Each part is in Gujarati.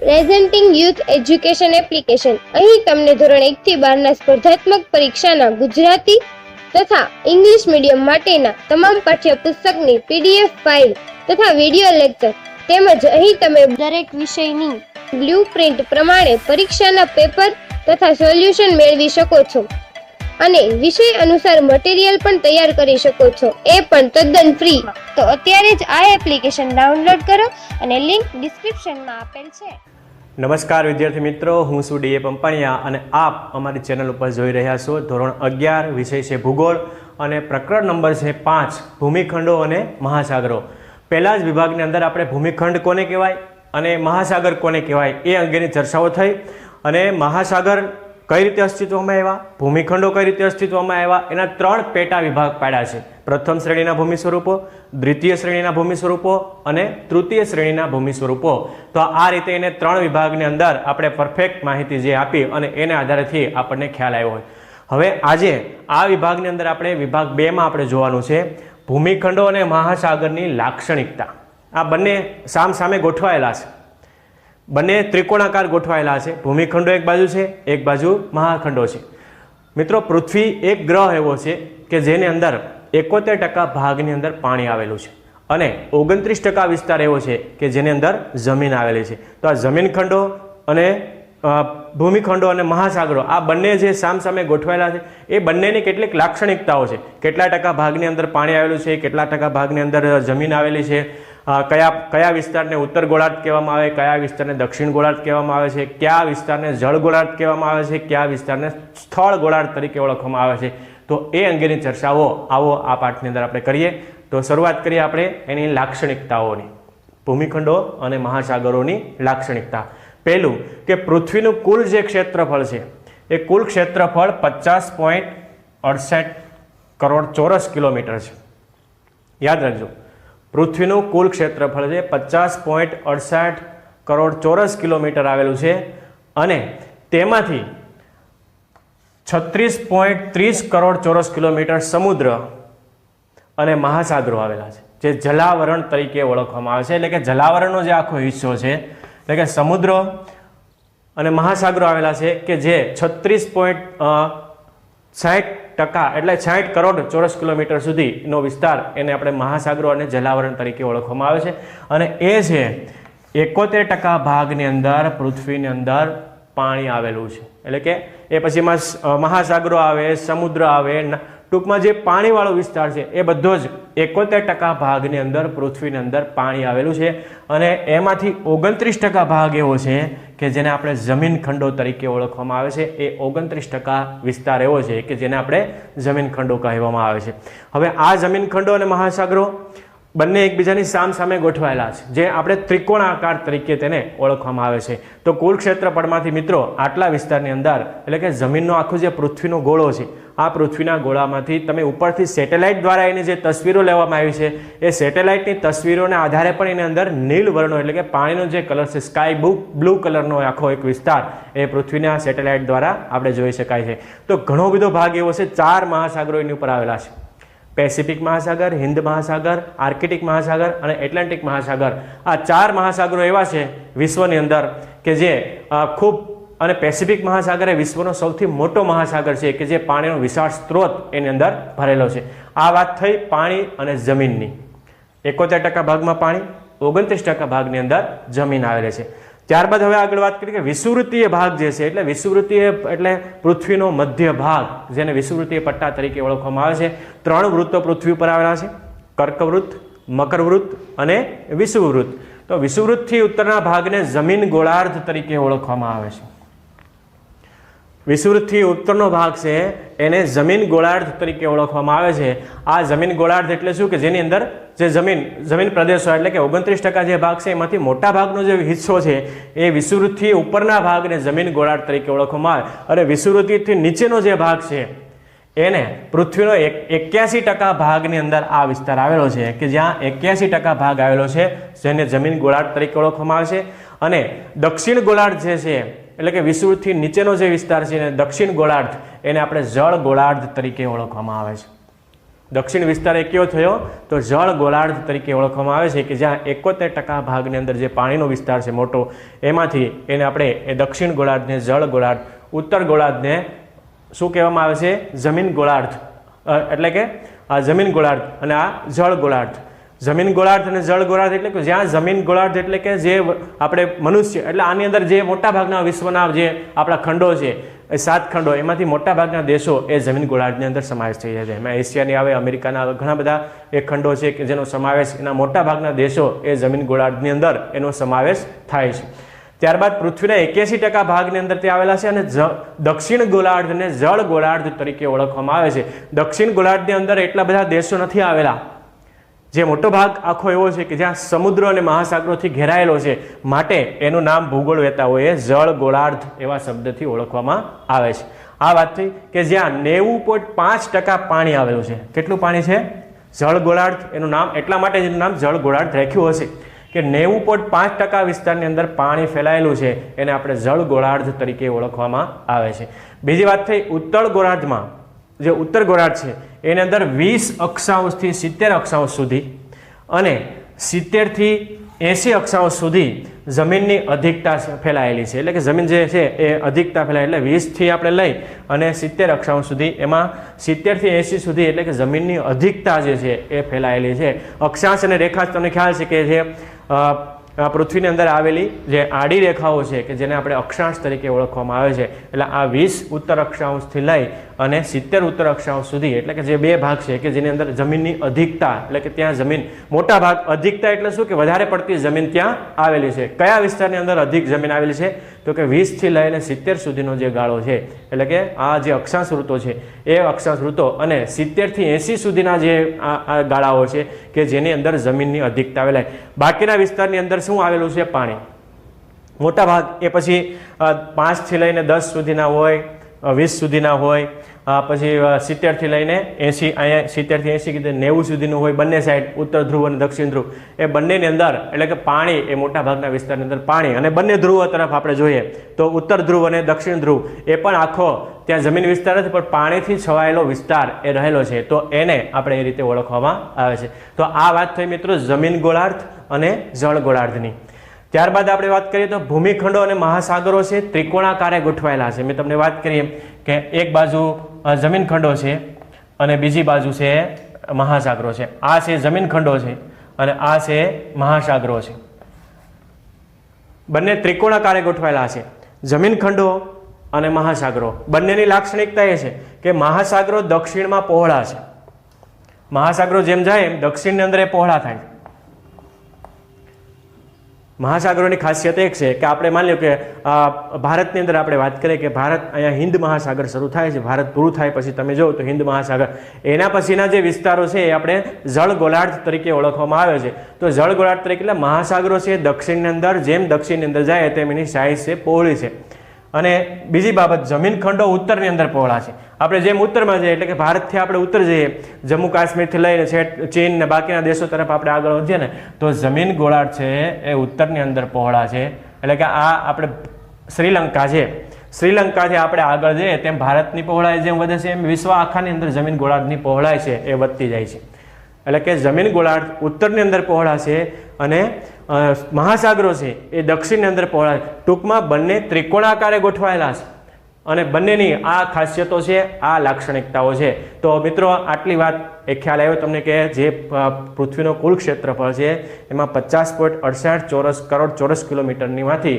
Presenting youth education application. અહીં તમને ધોરણ 1 થી 12 ના સ્પર્ધાત્મક પરીક્ષાના ગુજરાતી તથા ઇંગ્લિશ મીડિયમ માટેના તમામ પાઠ્યપુસ્તકની PDF ફાઇલ તથા વિડીયો લેક્ચર તેમજ અહીં તમે દરેક વિષયની બ્લુ પ્રિન્ટ પ્રમાણે પરીક્ષાના પેપર તથા સોલ્યુશન મેળવી શકો છો અને વિષય અનુસાર મટીરીયલ પણ તૈયાર કરી શકો છો, એ પણ તદ્દન ફ્રી. તો અત્યારે જ આ એપ્લિકેશન ડાઉનલોડ કરો અને લિંક ડિસ્ક્રિપ્શનમાં આપેલ છે. નમસ્કાર વિદ્યાર્થી મિત્રો, હું છું DA પંપાણિયા અને આપ અમારી ચેનલ ઉપર જોઈ રહ્યા છો ધોરણ 11 વિષય છે ભૂગોળ અને પ્રકરણ નંબર છે 5 ભૂમિખંડો અને મહાસાગરો. પહેલા જ વિભાગની અંદર આપણે ભૂમિખંડ કોને કહેવાય અને મહાસાગર કોને કહેવાય એ અંગેની ચર્ચાઓ થઈ અને મહાસાગર કઈ રીતે અસ્તિત્વમાં આવ્યા, ભૂમિખંડો કઈ રીતે અસ્તિત્વમાં આવ્યા, એના 3 પેટા વિભાગ પાડ્યા છે. પ્રથમ શ્રેણીના ભૂમિ સ્વરૂપો, દ્વિતીય શ્રેણીના ભૂમિ સ્વરૂપો અને તૃતીય શ્રેણીના ભૂમિ સ્વરૂપો. તો આ રીતે એને 3 વિભાગની અંદર આપણે પરફેક્ટ માહિતી જે આપી અને એને આધારેથી આપણને ખ્યાલ આવ્યો હોય. હવે આજે આ વિભાગની અંદર આપણે વિભાગ 2માં આપણે જોવાનું છે ભૂમિખંડો અને મહાસાગરની લાક્ષણિકતા. આ બંને સામસામે ગોઠવાયેલા છે, બંને ત્રિકોણાકાર ગોઠવાયેલા છે. ભૂમિખંડો એક બાજુ છે, એક બાજુ મહાખંડો છે. મિત્રો, પૃથ્વી એક ગ્રહ એવો છે કે જેની અંદર 71% ભાગની અંદર પાણી આવેલું છે અને 29% વિસ્તાર એવો છે કે જેની અંદર જમીન આવેલી છે. તો આ જમીન ખંડો અને ભૂમિખંડો અને મહાસાગરો આ બંને જે સામસામે ગોઠવાયેલા છે એ બંનેની કેટલીક લાક્ષણિકતાઓ છે. કેટલા ટકા ભાગની અંદર પાણી આવેલું છે, કેટલા ટકા ભાગની અંદર જમીન આવેલી છે, કયા વિસ્તારને ઉત્તર ગોળાર્ધ કહેવામાં આવે, કયા વિસ્તારને દક્ષિણ ગોળાર્ધ કહેવામાં આવે છે, કયા વિસ્તારને જળ ગોળાર્ધ કહેવામાં આવે છે, કયા વિસ્તારને સ્થળ ગોળાર્ધ તરીકે ઓળખવામાં આવે છે. તો એ અંગેની ચર્ચાઓ આવો આ પાઠની અંદર આપણે કરીએ. તો શરૂઆત કરીએ આપણે એની લાક્ષણિકતાઓની, ભૂમિખંડો અને મહાસાગરોની લાક્ષણિકતા. પહેલું કે પૃથ્વીનું કુલ જે ક્ષેત્રફળ છે એ કુલ ક્ષેત્રફળ 50.68 કરોડ ચોરસ કિલોમીટર છે. યાદ રાખજો, પૃથ્વીનું કુલ ક્ષેત્રફળ છે 50.68 કરોડ ચોરસ કિલોમીટર આવેલું છે અને તેમાંથી 36.30 કરોડ ચોરસ કિલોમીટર સમુદ્ર અને મહાસાગરો આવેલા છે, જે જલાવરણ તરીકે ઓળખવામાં આવે છે. એટલે કે જલાવરણનો જે આખો હિસ્સો છે એટલે કે સમુદ્ર અને મહાસાગરો આવેલા છે કે જે 36.60% એટલે 60 કરોડ ચોરસ કિલોમીટર સુધીનો વિસ્તાર એને આપણે મહાસાગરો અને જલાવરણ તરીકે ઓળખવામાં આવે છે. અને એ છે 71% ભાગની અંદર પૃથ્વીની અંદર પાણી આવેલું છે. એટલે કે એ પછી મહાસાગરો આવે, સમુદ્ર આવે, ટૂંકમાં જે પાણીવાળો વિસ્તાર છે એ બધો જ 71% ભાગની અંદર પૃથ્વીની અંદર પાણી આવેલું છે. અને એમાંથી 29% ભાગ એવો છે કે જેને આપણે જમીન ખંડો તરીકે ઓળખવામાં આવે છે. એ 29% વિસ્તાર એવો છે કે જેને આપણે જમીન ખંડો કહેવામાં આવે છે. હવે આ જમીન ખંડો અને મહાસાગરો બંને એકબીજાની સામસામે ગોઠવાયેલા છે, જે આપણે ત્રિકોણાકાર તરીકે તેને ઓળખવામાં આવે છે. તો કુલ ક્ષેત્રફળમાંથી મિત્રો આટલા વિસ્તારની અંદર એટલે કે જમીનનો આખો જે પૃથ્વીનો ગોળો છે, આ પૃથ્વીના ગોળામાંથી તમે ઉપરથી સેટેલાઇટ દ્વારા એની જે તસવીરો લેવામાં આવી છે એ સેટેલાઇટની તસવીરોના આધારે પણ એની અંદર નીલ વર્ણો એટલે કે પાણીનો જે કલર છે સ્કાય બ્લુ કલરનો આખો એક વિસ્તાર એ પૃથ્વીના સેટેલાઇટ દ્વારા આપણે જોઈ શકાય છે. તો ઘણો બધો ભાગ એવો છે, 4 મહાસાગરો એની ઉપર આવેલા છે: પેસિફિક મહાસાગર, હિન્દ મહાસાગર, આર્કટિક મહાસાગર અને એટલાન્ટિક મહાસાગર. આ 4 મહાસાગરો એવા છે વિશ્વની અંદર કે જે ખૂબ, અને પેસિફિક મહાસાગર એ વિશ્વનો સૌથી મોટો મહાસાગર છે કે જે પાણીનો વિશાળ સ્ત્રોત એની અંદર ભરેલો છે. આ વાત થઈ પાણી અને જમીનની. 71% ભાગમાં પાણી, 29% ભાગની અંદર જમીન આવેલી છે. ત્યારબાદ હવે આગળ વાત કરીએ કે વિષુવવૃત્તીય ભાગ જે છે, એટલે વિષુવવૃત્તીય એટલે પૃથ્વીનો મધ્ય ભાગ, જેને વિષુવવૃત્તીય પટ્ટા તરીકે ઓળખવામાં આવે છે. 3 વૃત્તો પૃથ્વી ઉપર આવેલા છે: કર્કવૃત્ત, મકરવૃત્ત અને વિષુવવૃત્ત. તો વિષુવવૃત્તથી ઉત્તરના ભાગને જમીન ગોળાર્ધ તરીકે ઓળખવામાં આવે છે. વિષુવવૃત્તથી ઉત્તરનો ભાગ છે એને જમીન ગોળાર્ધ તરીકે ઓળખવામાં આવે છે. આ જમીન ગોળાર્ધ એટલે શું કે જેની અંદર જે જમીન પ્રદેશો એટલે કે 29% જે ભાગ છે એમાંથી મોટા ભાગનો જે હિસ્સો છે એ વિષુવવૃત્તથી ઉપરના ભાગને જમીન ગોળાર્ધ તરીકે ઓળખવામાં આવે. અને વિષુવવૃત્તથી નીચેનો જે ભાગ છે એને પૃથ્વીનો 81% ભાગની અંદર આ વિસ્તાર આવેલો છે કે જ્યાં 81% ભાગ આવેલો છે જેને જમીન ગોળાર્ધ તરીકે ઓળખવામાં આવે છે. અને દક્ષિણ ગોળાર્ધ જે છે એટલે કે વિષુવવૃત્તથી નીચેનો જે વિસ્તાર છે દક્ષિણ ગોળાર્ધ એને આપણે જળ ગોળાર્ધ તરીકે ઓળખવામાં આવે છે. દક્ષિણ વિસ્તાર એ કયો થયો તો જળ ગોળાર્ધ તરીકે ઓળખવામાં આવે છે કે જ્યાં 71% ભાગની અંદર જે પાણીનો વિસ્તાર છે મોટો, એમાંથી એને આપણે એ દક્ષિણ ગોળાર્ધને જળ ગોળાર્ધ, ઉત્તર ગોળાર્ધને શું કહેવામાં આવે છે જમીન ગોળાર્ધ, એટલે કે આ જમીન ગોળાર્ધ અને આ જળ ગોળાર્ધ. જમીન ગોળાર્ધ અને જળ ગોળાર્ધ એટલે કે જ્યાં જમીન ગોળાર્ધ એટલે કે જે આપણે મનુષ્ય એટલે આની અંદર જે મોટા ભાગના વિશ્વના જે આપણા ખંડો છે એ 7 ખંડો, એમાંથી મોટા ભાગના દેશો એ જમીન ગોળાર્ધની અંદર સમાવેશ થઈ જાય છે. એમાં એશિયાની આવે, અમેરિકાના આવે, ઘણા બધા એ ખંડો છે કે જેનો સમાવેશ, એના મોટા ભાગના દેશો એ જમીન ગોળાર્ધની અંદર એનો સમાવેશ થાય છે. ત્યારબાદ પૃથ્વીના 81% ભાગની અંદર તે આવેલા છે અને દક્ષિણ ગોળાર્ધને જળ ગોળાર્ધ તરીકે ઓળખવામાં આવે છે. દક્ષિણ ગોળાર્ધની અંદર એટલા બધા દેશો નથી આવેલા, જે મોટો ભાગ આખો એવો છે કે જ્યાં સમુદ્ર અને મહાસાગરોથી ઘેરાયેલો છે, માટે એનું નામ ભૂગોળ વેતાઓએ જળ ગોળાર્ધ એવા શબ્દથી ઓળખવામાં આવે છે. આ વાત થઈ કે જ્યાં 90.5% પાણી આવેલું છે. કેટલું પાણી છે? જળ ગોળાર્ધ. એનું નામ એટલા માટે એનું નામ જળ ગોળાર્ધ રાખ્યું હશે કે 90.5% વિસ્તારની અંદર પાણી ફેલાયેલું છે, એને આપણે જળ ગોળાર્ધ તરીકે ઓળખવામાં આવે છે. બીજી વાત થઈ ઉત્તર ગોળાર્ધમાં, જે ઉત્તર ગોળાર્ધ છે એની અંદર 20 અક્ષાંશથી 70 અક્ષાંશ સુધી અને 70 થી 80 અક્ષાંશ સુધી જમીનની અધિકતા ફેલાયેલી છે. એટલે કે જમીન જે છે એ અધિકતા ફેલાય, એટલે 20 થી આપણે લઈ અને 70 અક્ષાંશ સુધી, એમાં 70 થી 80 સુધી એટલે કે જમીનની અધિકતા જે છે એ ફેલાયેલી છે. અક્ષાંશ અને રેખાંશ તમને ખ્યાલ છે કે જે પૃથ્વીની અંદર આવેલી જે આડી રેખાઓ છે કે જેને આપણે અક્ષાંશ તરીકે ઓળખવામાં આવે છે. એટલે આ 20 ઉત્તર અક્ષાંશથી લઈ અને 70 ઉત્તર અક્ષાંશ સુધી એટલે કે જે બે ભાગ છે કે જેની અંદર જમીનની અધિકતા, એટલે કે ત્યાં જમીન મોટા ભાગ, અધિકતા એટલે શું કે વધારે પડતી જમીન ત્યાં આવેલી છે. કયા વિસ્તારની અંદર અધિક જમીન આવેલી છે તો કે 20 થી લઈને 70 સુધીનો જે ગાળો છે, એટલે કે આ જે અક્ષાંશ વૃત્તો છે એ અક્ષાંશ વૃત્તો અને 70 થી 80 સુધીના જે આ ગાળાઓ છે કે જેની અંદર જમીનની અધિકતા આવેલા. બાકીના વિસ્તારની અંદર શું આવેલું છે? પાણી. મોટા ભાગ એ પછી 5 થી લઈને 10 સુધીના હોય, 20 સુધીના હોય, પછી 70 થી લઈને 80, અહીંયા 70 થી 80 કીધું 90 સુધીનું હોય. બંને સાઈડ ઉત્તર ધ્રુવ અને દક્ષિણ ધ્રુવ એ બંનેની અંદર એટલે કે પાણી એ મોટા ભાગના વિસ્તારની અંદર પાણી, અને બંને ધ્રુવો તરફ આપણે જોઈએ તો ઉત્તર ધ્રુવ અને દક્ષિણ ધ્રુવ એ પણ આખો ત્યાં જમીન વિસ્તાર નથી પણ પાણીથી છવાયેલો વિસ્તાર એ રહેલો છે, તો એને આપણે એ રીતે ઓળખવામાં આવે છે. તો આ વાત થઈ મિત્રો જમીન ગોળાર્ધ અને જળ ગોળાર્ધની. ત્યારબાદ આપણે વાત કરીએ તો ભૂમિખંડો અને મહાસાગરો છે ત્રિકોણાકારે ગોઠવાયેલા છે. મેં તમને વાત કરી કે એક બાજુ જમીન ખંડો છે અને બીજી બાજુ છે મહાસાગરો છે. આ છે જમીન ખંડો છે અને આ છે મહાસાગરો છે. બંને ત્રિકોણાકારે ગોઠવાયેલા છે. જમીન ખંડો અને મહાસાગરો બંનેની લાક્ષણિકતા એ છે કે મહાસાગરો દક્ષિણમાં પહોળા છે. મહાસાગરો જેમ જાય એમ દક્ષિણની અંદર એ પહોળા થાય. મહાસાગરોની ખાસિયત એક છે કે આપણે માની લો કે ભારતની અંદર આપણે વાત કરીએ કે ભારત અહીંયા હિન્દ મહાસાગર શરૂ થાય છે, ભારત પૂરું થાય પછી તમે જુઓ તો હિન્દ મહાસાગર, એના પછીના જે વિસ્તારો છે એ આપણે જળ ગોળાર્ધ તરીકે ઓળખવામાં આવે છે. તો જળ ગોળાર્ધ તરીકે એટલે મહાસાગરો છે દક્ષિણની અંદર, જેમ દક્ષિણની અંદર જાય તેમ એની સાઇઝ છે પહોળી છે. અને બીજી બાબત જમીન ખંડો ઉત્તરની અંદર પહોળા છે. આપણે જેમ ઉત્તરમાં જઈએ એટલે કે ભારતથી આપણે ઉત્તર જઈએ, જમ્મુ કાશ્મીરથી લઈને છે ચીન ને બાકીના દેશો તરફ આપણે આગળ વધીએ ને તો જમીન ગોળાર્ધ છે એ ઉત્તરની અંદર પહોળા છે. એટલે કે આ આપણે શ્રીલંકા છે, શ્રીલંકાથી આપણે આગળ જઈએ તેમ ભારતની પહોળાઈ જેમ વધે છે એમ વિશ્વ આખાની અંદર જમીન ગોળાર્ધની પહોળાઈ છે એ વધતી જાય છે. એટલે કે જમીન ગોળાર્ધ ઉત્તરની અંદર પહોળા છે અને મહાસાગરો છે એ દક્ષિણની અંદર પહોળા છે. ટૂંકમાં બંને ત્રિકોણાકારે ગોઠવાયેલા છે અને બંનેની આ ખાસિયતો છે, આ લાક્ષણિકતાઓ છે. તો મિત્રો આટલી વાત એ ખ્યાલ આવ્યો તમને કે જે પૃથ્વીનો કુલ ક્ષેત્રફળ છે એમાં 50.68 કરોડ ચોરસ કિલોમીટરની માંથી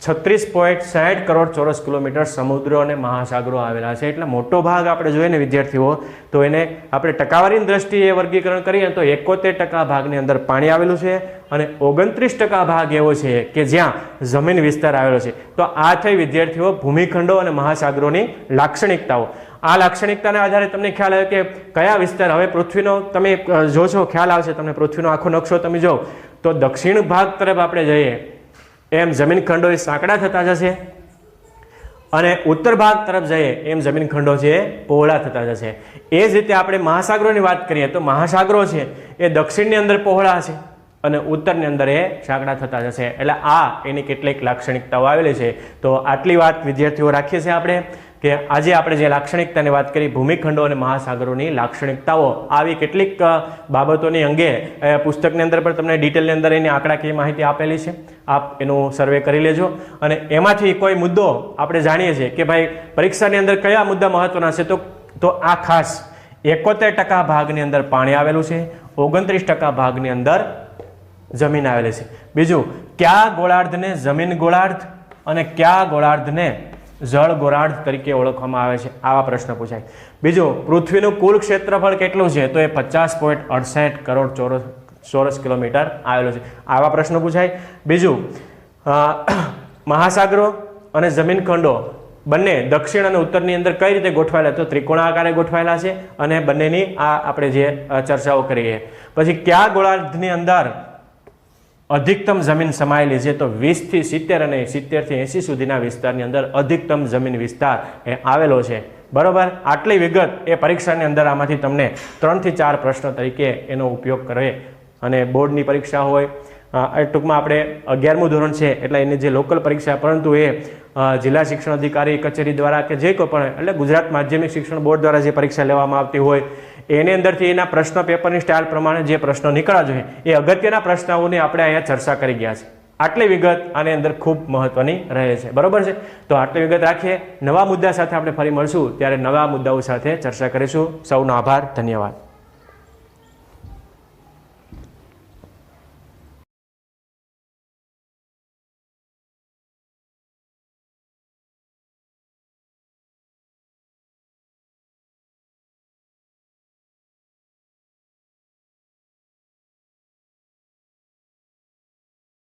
36.60 કરોડ ચોરસ કિલોમીટર સમુદ્રો અને મહાસાગરો આવેલા છે. એટલે મોટો ભાગ આપણે જોઈએ ને વિદ્યાર્થીઓ તો એને આપણે ટકાવારીની દ્રષ્ટિએ વર્ગીકરણ કરીએ તો 71% ભાગની અંદર પાણી આવેલું છે અને 29% ભાગ એવો છે કે જ્યાં જમીન વિસ્તાર આવેલો છે. તો આ થઈ વિદ્યાર્થીઓ ભૂમિખંડો અને મહાસાગરોની લાક્ષણિકતાઓ. આ લાક્ષણિકતાના આધારે તમને ખ્યાલ આવે કે કયા વિસ્તાર, હવે પૃથ્વીનો તમે જોશો ખ્યાલ આવશે તમને, પૃથ્વીનો આખો નકશો તમે જો તો દક્ષિણ ભાગ તરફ આપણે જઈએ એમ જમીન ખંડો એ સાંકડા થતા જશે અને ઉત્તર ભાગ તરફ જઈએ એમ જમીન ખંડો છે પહોળા થતા જશે. એ જ રીતે આપણે મહાસાગરોની વાત કરીએ તો મહાસાગરો છે એ દક્ષિણની અંદર પહોળા છે અને ઉત્તરની અંદર એ સાંકડા થતા જશે. એટલે આ એની કેટલીક લાક્ષણિકતાઓ આવેલી છે. તો આટલી વાત વિદ્યાર્થીઓ રાખીએ છીએ આપણે. કે આજે આપણે જે લાક્ષણિકતાની વાત કરી ભૂમિખંડો અને મહાસાગરોની લાક્ષણિકતાઓ, આવી કેટલીક બાબતોની અંગે પુસ્તકની અંદર પણ તમને ડિટેલની અંદર એની આંકડાકીય માહિતી આપેલી છે. આપ એનું સર્વે કરી લેજો અને એમાંથી કોઈ મુદ્દો આપણે જાણીએ છીએ કે ભાઈ પરીક્ષાની અંદર કયા મુદ્દા મહત્વના છે, તો આ ખાસ 71% ભાગની અંદર પાણી આવેલું છે, 29% ભાગની અંદર જમીન આવેલી છે. બીજું, કયા ગોળાર્ધને જમીન ગોળાર્ધ અને કયા ગોળાર્ધને જળ ગોળાર્ધ તરીકે ઓળખવામાં આવે છે, આવા પ્રશ્ન પૂછાય. બીજું, પૃથ્વીનું કુલ ક્ષેત્રફળ કેટલું છે, તો એ 50.68 કરોડ ચોરસ કિલોમીટર આવેલું છે, આવા પ્રશ્નો પૂછાય. બીજું, મહાસાગરો અને જમીન ખંડો બંને દક્ષિણ અને ઉત્તરની અંદર કઈ રીતે ગોઠવાયેલા, તો ત્રિકોણાકારે ગોઠવાયેલા છે અને બંનેની આ આપણે જે ચર્ચાઓ કરીએ. પછી કયા ગોળાર્ધની અંદર અધિકતમ જમીન સમાયેલી છે, તો 20 થી 70 અને 70 થી 80 સુધીના વિસ્તારની અંદર અધિકતમ જમીન વિસ્તાર એ આવેલો છે. બરોબર, આટલી વિગત એ પરીક્ષાની અંદર આમાંથી તમને 3 થી 4 પ્રશ્નો તરીકે એનો ઉપયોગ કરે અને બોર્ડની પરીક્ષા હોય. ટૂંકમાં આપણે 11મું ધોરણ છે એટલે એની જે લોકલ પરીક્ષા, પરંતુ એ જિલ્લા શિક્ષણ અધિકારી કચેરી દ્વારા કે જે કોઈ પણ એટલે ગુજરાત માધ્યમિક શિક્ષણ બોર્ડ દ્વારા જે પરીક્ષા લેવામાં આવતી હોય એની અંદરથી એના પ્રશ્ન પેપરની સ્ટાઇલ પ્રમાણે જે પ્રશ્નો નીકળવા જોઈએ એ અગત્યના પ્રશ્નોની આપણે અહીંયા ચર્ચા કરી ગયા છે. આટલી વિગત આની અંદર ખૂબ મહત્વની રહે છે. બરોબર છે, તો આટલી વિગત રાખીએ. નવા મુદ્દા સાથે આપણે ફરી મળશું, ત્યારે નવા મુદ્દાઓ સાથે ચર્ચા કરીશું. સૌનો આભાર, ધન્યવાદ.